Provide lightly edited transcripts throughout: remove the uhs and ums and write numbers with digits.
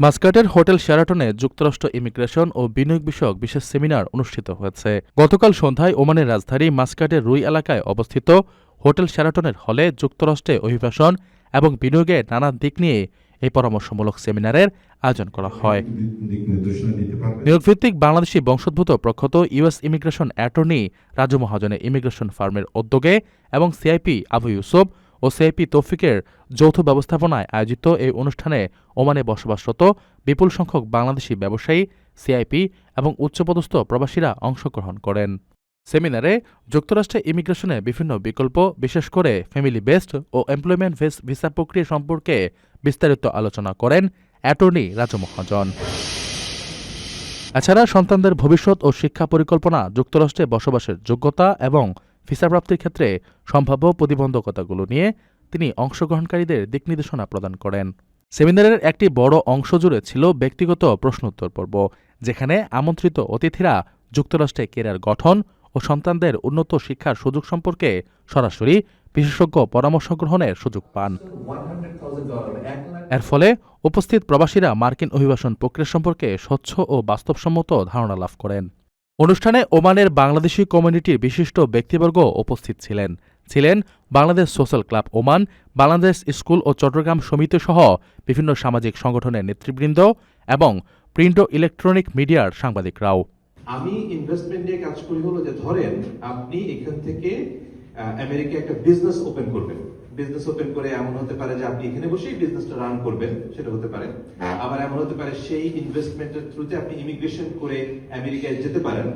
মাস্কাটের hotel শেরাটনে যুক্তরাষ্ট্র immigration ও বিনিয়োগ বিষয়ক বিশেষ সেমিনার অনুষ্ঠিত হয়েছে। গতকাল সন্ধ্যায় ওমানের রাজধানী মাস্কাটের রুই এলাকায় অবস্থিত হোটেল শেরাটনের হলে যুক্তরাষ্ট্রে অভিবাসন এবং বিনিয়োগের নানা দিক নিয়ে এই পরামর্শমূলক সেমিনারের আয়োজন করা হয়। নিয়োগভিত্তিক বাংলাদেশি বংশোদ্ভূত প্রখ্যাত ইউএস ইমিগ্রেশন অ্যাটর্নি রাজু মহাজনের ইমিগ্রেশন ফার্মের উদ্যোগে এবং সিআইপি আবু ইউসুফ ও সিআইপি তৌফিকের যৌথ ব্যবস্থাপনায় আয়োজিত এই অনুষ্ঠানে ওমানে বসবাসরত বিপুল সংখ্যক বাংলাদেশি ব্যবসায়ী, সিআইপি এবং উচ্চপদস্থ প্রবাসীরা অংশগ্রহণ করেন। সেমিনারে যুক্তরাষ্ট্রে ইমিগ্রেশনের বিভিন্ন বিকল্প, বিশেষ করে ফ্যামিলি বেসড ও এমপ্লয়মেন্ট বেসড ভিসা প্রক্রিয়া সম্পর্কে বিস্তারিত আলোচনা করেন অ্যাটর্নি রাজু মহাজন। এছাড়া সন্তানদের ভবিষ্যৎ ও শিক্ষা পরিকল্পনা, যুক্তরাষ্ট্রে বসবাসের যোগ্যতা এবং ভিসা প্রাপ্তির ক্ষেত্রে সম্ভাব্য প্রতিবন্ধকতাগুলো নিয়ে তিনি অংশগ্রহণকারীদের দিকনির্দেশনা প্রদান করেন। সেমিনারের একটি বড় অংশ জুড়ে ছিল ব্যক্তিগত প্রশ্নোত্তর পর্ব, যেখানে আমন্ত্রিত অতিথিরা যুক্তরাষ্ট্রে ক্যারিয়ার গঠন ও সন্তানদের উন্নত শিক্ষার সুযোগ সম্পর্কে সরাসরি বিশেষজ্ঞ পরামর্শ গ্রহণের সুযোগ পান। এর ফলে উপস্থিত প্রবাসীরা মার্কিন অভিবাসন প্রক্রিয়া সম্পর্কে স্বচ্ছ ও বাস্তবসম্মত ধারণা লাভ করেন। অনুষ্ঠানে ওমানের বাংলাদেশি কমিউনিটির বিশিষ্ট ব্যক্তিবর্গ উপস্থিত ছিলেন Bangladesh social club Oman, Bangladesh school ও চট্টগ্রাম সমিতি সহ বিভিন্ন সামাজিক সংগঠনের নেতৃবৃন্দ এবং প্রিন্ট ও ইলেকট্রনিক মিডিয়ার সাংবাদিকরাও। আমি ইনভেস্টমেন্ট নিয়ে কাজ করি হলো যে ধরেন আপনি এখান থেকে আমেরিকা একটা বিজনেস ওপেন করবেন। বিজনেস ওপেন করে এমন হতে পারে যে আপনি এখানে বসেই বিজনেসটা রান করবেন, সেটা হতে পারে। আবার এমন হতে পারে সেই ইনভেস্টমেন্টের থ্রুতে আপনি ইমিগ্রেশন করে আমেরিকায় যেতে পারেন।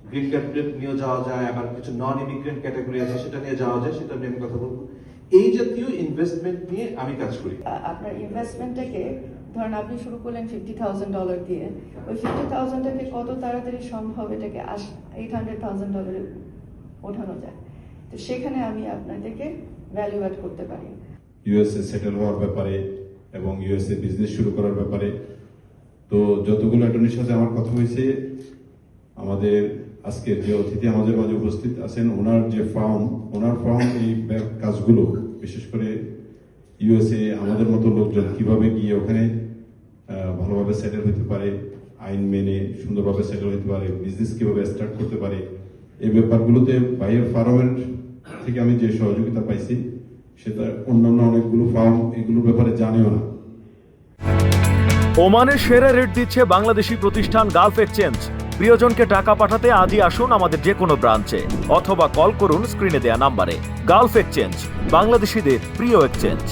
গ্রিন কার্ড নিয়ে যাওয়া যায়, আবার কিছু নন ইমিগ্রেন্ট ক্যাটাগরি আছে সেটা নিয়ে যাওয়া যায়, সেটা নিয়ে আমি কথা বলবো। এই জাতীয় ইনভেস্টমেন্ট নিয়ে আমি কাজ করি। আপনার ইনভেস্টমেন্টটাকে ধরেন আপনি শুরু করলেন $50,000 দিয়ে, ওই $50,000টাকে কত তাড়াতাড়ি সম্ভব এটাকে $800,000 ওঠানো যায়। তো সেখানে আমি আপনাদেরকে ভ্যালু অ্যাড করতে পারি। ইউএসএ সেটেল হওয়ার ব্যাপারে এবং ইউএসএ বিজনেস শুরু করার ব্যাপারে তো যতগুলো অ্যাটর্নির সাথে আমার কথা হয়েছে, আমাদের আজকের যে অতিথি আমাদের মাঝে উপস্থিত আছেন, ওনার ফার্ম এই কাজগুলো বিশেষ করে ইউএসএ আমাদের মতো লোকজন কিভাবে গিয়ে ওখানে ভালোভাবে সেটেল হতে পারে, আইন মেনে সুন্দরভাবে সেটেল হতে পারে, বিজনেস কিভাবে স্টার্ট করতে পারে, এই ব্যাপারগুলোতে বাইরের ফার্মের থেকে আমি যে সহযোগিতা পাইছি সেটা অন্যান্য অনেকগুলো ফার্ম এগুলোর ব্যাপারে জানেও না। ওমানের সেরা রেট দিচ্ছে বাংলাদেশি প্রতিষ্ঠান গালফ এক্সচেঞ্জ। প্রিয়জনকে টাকা পাঠাতে আজই আসুন আমাদের যে কোনো ব্রাঞ্চে অথবা কল করুন স্ক্রিনে দেয়া নাম্বারে। গালফ এক্সচেঞ্জ, বাংলাদেশিদের প্রিয় এক্সচেঞ্জ।